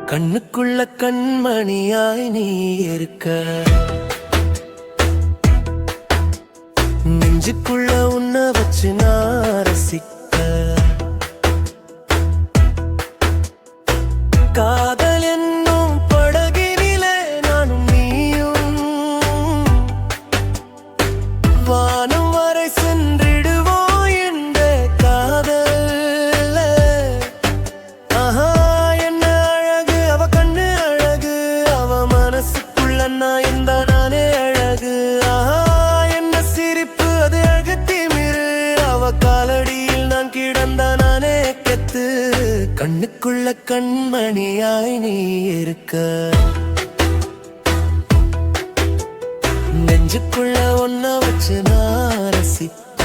கண்ணுக்குள்ள கண்மணியாய் நீ இருக்க, நெஞ்சுக்குள்ள உன்னை வச்சு நான் ரசிக்க. காதல் என்னும் படகினிலே நானும் நீயும் வானம் வரை சென்றிடுவோம் என்ற காதல். ஆஹா, என்ன அழகு அவ கண்ணு அழகு, அவ மனசுக்குள்ள நான் இந்த நானே அழகு. ஆஹா, என்ன சிரிப்பு அது அழகு திமிரு, அவ காலடியில் நான் கிடந்த நானே கெத்து. கண்ணுக்குள்ள கண்மணியாய் நீ இருக்க, நெஞ்சுக்குள்ள ஒன்ன வச்சு நான் ரசிக்க.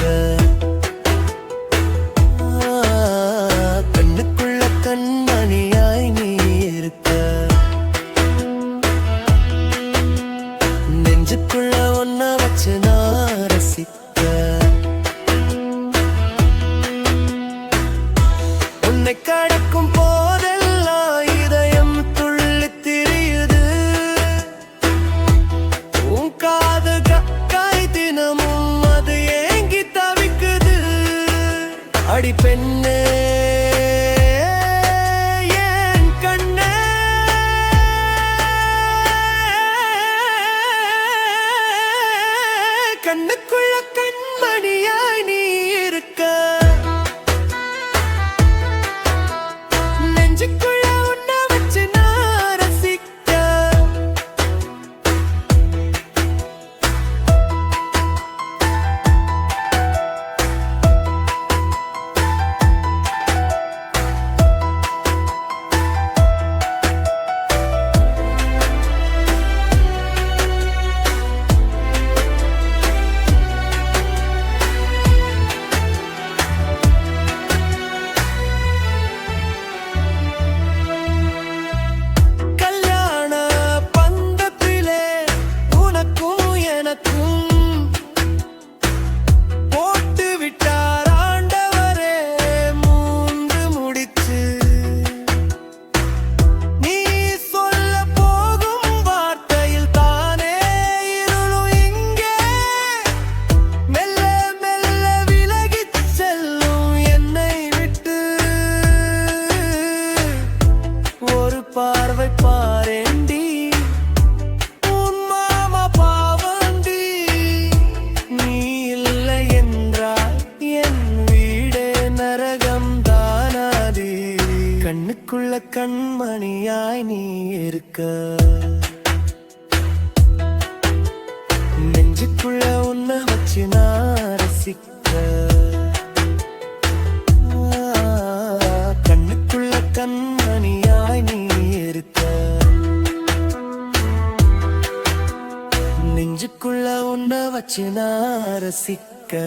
கண்ணுக்குள்ள கண்மணியாய் நீ இருக்க, நெஞ்சுக்குள்ள ஒன்ன வச்சு நான் ரசிக்க. உன்னை கடக்கும் போதெல்லாம் இதயம் துள்ளித் திரியுது, உன் காதுகாய் தினமும் அது ஏங்கி தவிக்குது. அடி பெண்ணே என் கண்ணே, கண்ணுக்குள்ள கண்மணியாய் நீ இருக்க, நெஞ்சுக்குள்ள உன்னை வச்சு நான் ரசிக்க. பார்வை பாரேண்டி, உன் மாமா பாவண்டி, நீ இல்லை என்றால் என் வீடே நரகம் தானாதி. கண்ணுக்குள்ள கண்மணியாய் நீ இருக்க, நெஞ்சுக்குள்ள உன்னை வச்சு நான் ரசிக்க. கண்ணுக்குள்ள கண்மணியாய் நீ இருக்க, நெஞ்சுக்குள்ள உன்னை வச்சு நான் ரசிக்க.